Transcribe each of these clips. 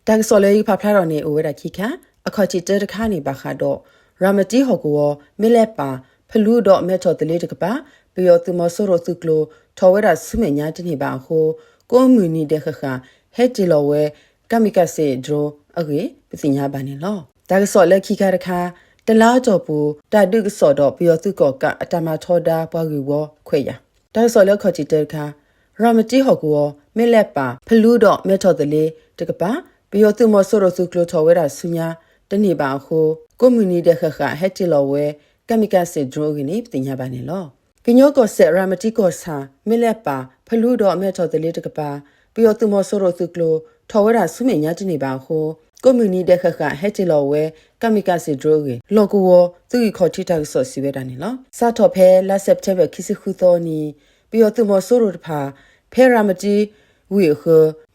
တာကစော်လေဖဖလာတော်နေအိုဝဲတာခိခါအခါချီတဲတခါနေပါခါတော့ရာမတီဟောကောမီလက်ပါဖလူတော့မဲချော်တလေးတကပါပျော်သူမဆိုးရသူကလိုထော်ဝဲတာဆုမညာတနေပါဟိုကိုမူနီတဲ့ခခဟဲတီလောဝဲကမီကဆေဒရိုအဂေပစညာပါနေလောတာကစော်လက်ခိခါတခါတလားကြော်ပူတာဒုကစော်တော့ပျော်သူကောကအတမထောဒါပွားကူဝခွေရတာကစော်လက်ခါချီတဲတခါရာမတီဟောကောမီလက်ပါဖလူတော့မဲချော်တလေးတကပါပျော်သူမဆိုးရသူကလိုထော်ဝဲတာဆုညာတနေပါဟိုကွန်မြူနီတဲ့ခခဟက်တီလောဝဲကမီကဆေဒရိုဂီနေပညာပါနေလောကညောကောဆေရာမတီကောဆာမီလက်ပါဖလူတော့အမဲချော်တလေးတကပါပျော်သူမဆိုးရသူကလိုထော်ဝဲတာဆုမညာတနေပါဟိုကွန်မြူနီတဲ့ခခဟက်တီလောဝဲကမီကဆေဒရိုဂီလောကူဝသူ့ခေါ်တီတာဆော့စီဝဲတာနေလောစာထော်ဖဲလာစက်တဘာခိစခုသောနီပျော်သူမဆိုးရတဖာဖဲရာမတီဝီခ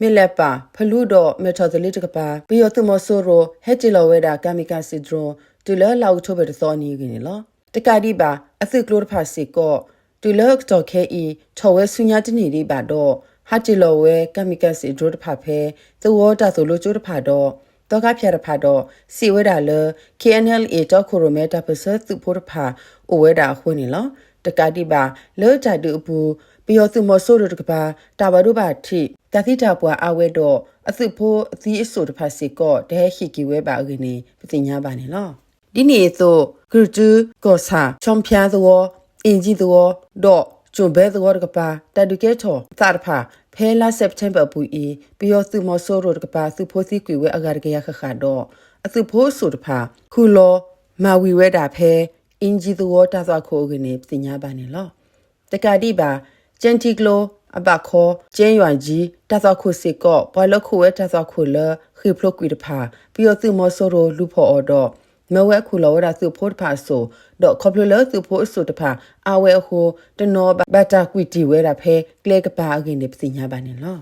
မီလက်ပါဖလူတော့မဲချော်တလေးတကပါပျော်သူမဆိုးရဟက်တီလောဝဲတာကမီကဆေဒရိုတူလလောက်ထုတ်ပဲသောနီကင်းလောတကဒီပါအသက်ကလိုဖာစီကောတူလောက်တော့ခဲဤထော်ဝဲဆုညာတနေဒီပါတော့ဟာတီလောဝဲကမီကစီဒရိုတဖာဖဲသဝတာဆိုလိုကျိုးတဖာတော့တော့ကဖျားတဖာတော့စီဝဲတာလ KNLA တော့ခိုရိုမဲတာပစသူဖို့တဖာအိုဝဲတာခွနေလောတကဒီပါလောကြတူအပူပျော်သူမဆိုးတို့တကပါတာဘာတို့ပါထိတတိတာပွားအဝဲတော့အသဖို့အသီးအဆိုတဖာစီကောဒဲခိကီဝဲပါအကနေပတိညာပါနေလောဒီနေ့ဆိုဂရုတူကောစာချွန်ဖျားသောအင်ဂျီသောတော့ကျုံဘဲသောကပါတဒုကေထောသာဖာဖဲလာစက်တမ်ဘာပူအီပျော်သူမဆိုးတို့ကပါသူဖိုစီကွေဝဲအဂါရကရခခါတော့အသူဖိုးဆိုတဖာခုလောမာဝီဝဲတာဖဲအင်ဂျီသောတာသွားခိုးကနေပညာပါနေလောတကတိပါကျန်တီကလိုအဘခောကျင်းရွာကြီးတာသွားခိုးစစ်ကောဘလခိုးဝဲတာသွားခိုးလခိဖလုကွေတဖာပျော်သူမဆိုးတို့လူဖို့အော်တော့မဝဲခုလောရာသူဖို့ဖာဆိုတော့ခေါပလလသူဖို့ဆိုတဖာအဝဲဟိုတနောဘတာကွီတီဝဲတာဖဲကလေကပါအကင်းနေပညာပါနေလော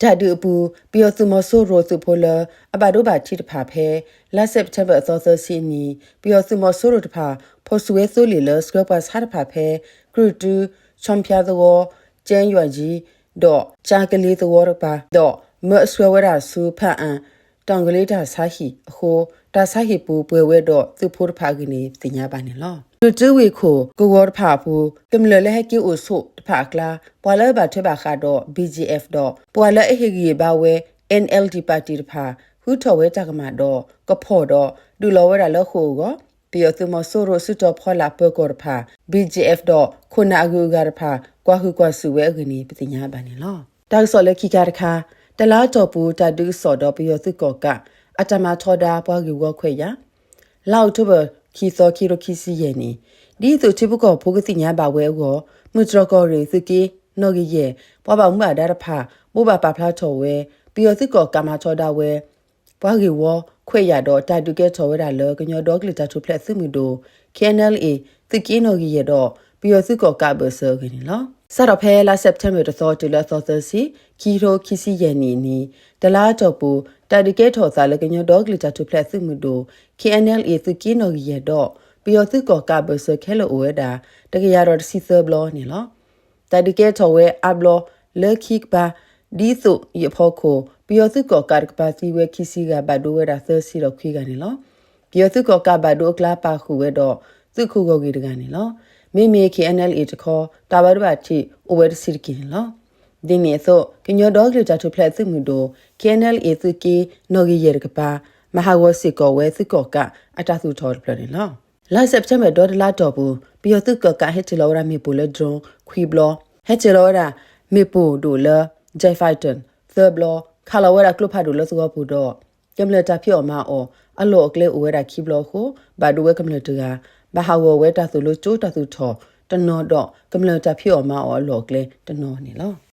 ဓာတူပူပျော်သူမဆိုးရိုသူဖို့လအဘတို့ပါချီတဖာဖဲလက်စက်တမ်ဘာသောသစီနီပျော်သူမဆိုးရိုတဖာဖို့ဆွဲဆိုလီလစကပ်ပါစားတဖာဖဲကရတူချွန်ဖျားသောကျန်းရွာကြီးတော့ချာကလေးသောရပါတော့မဆွဲဝရာဆူဖာအန်တောင်ကလေးတာဆာဟီအခိုတာဆာဟီပူပွဲဝဲတော့သူဖို့ဖာကနေတင်ညာပါနေလောလူကျွေခိုကိုဝရဖာပူကမလလဲကီအိုဆိုတဖာကလာပွာလဲဘာထေဘာခါတော့ BGF တော့ပွာလဲအဟေဂီဘာဝဲ NLD ပါတီတဖာဟူထော်ဝဲတကမာတော့ကဖော်တော့ဒူလောဝဲတာလခိုကိုပျော်သူမဆိုးရစွတော့ဖော်လာပေကောဖာ BGF တော့ခုနာအကူကရဖာကွာခုကွာစုဝဲအကနီပညာပါနေလောတာဆော်လဲခိကရခါတလားတော့ပူတဒုဆော်တော့ပျော်သူကောကအတမထောဒါပွားကူဝခွေရလောက်ထဘခီသောခီရိုခီစီယနီဒီသူချိပုကောဖိုကတိညာပါဝဲကိုမူတရကောရီစကီနော်ကြီးရဲ့ပွားပါမှုပါဒါရဖာမိုးပါပါဖလားထော်ဝဲပျော်သူကောကာမထောဒါဝဲပွားကူဝခွေရတော့တာတူကဲထော်ဝဲတာလောကညောဒေါကလီတာထုဖလက်စုမှုတို့ KNLA သကီနော်ကြီးရဲ့တော့ပျော်သူကောကဘဆာကင်းလောစတော့ဖဲလာစက်တမ်ဘာသောတူလာသောသစီခီရိုခီစီယနီတလားတော့ပူတာဒီကေထော်စာလကညဒေါဂလီတာတူဖလက်စုမှုတို့ KNLA သကီနော်ကြီးရတော့ပျော်သူကောကဘဆခဲလိုဝဲတာတကရတော့စီဆာဘလောနေလောတာဒီကေထော်ဝဲအဘလောလခိကပါဒီစုရဖို့ကိုပျော်သူကောကကပါစီဝဲခီစီကဘဒိုဝဲတာသစီတော့ခွေကနေလောပျော်သူကောကဘဒိုကလာပါခုဝဲတော့သူခုကောကြီးတကနေလောမိမိ KNLA တခေါ်တာဘာတို့ပါတိအိုဝဲစီကင်းလောဒီနေ့ဆိုကညောဒေါကလီတာတူဖလက်စုမှုတို့ KNLA သကီနော်ကြီးရကပါမဟာဝစီကောဝဲသကောကအတသုထော်ပလနေလောလာစက်တမ်ဘာဒေါ်လာတော့ဘူးပျော်သူကဟက်တီလောရာမီပူလဒရုံခွီဘလောဟက်တီလောရာမီပူဒိုလာဂျိုင်ဖိုင်တန်သဘလောခါလာဝဲရာကလဖာဒိုလစကောပူတော့ကမ္လတာဖြော်မာအောအလောကလေဝဲရာခိဘလောကိုဘာဒိုဝဲကမ္လတူကဘာဟာဝဝဲတာသူလို့ကျိုးတာသူထော်တနော်တော့ကမ္လတာဖြော်မာအောလောကလေတနော်နေလော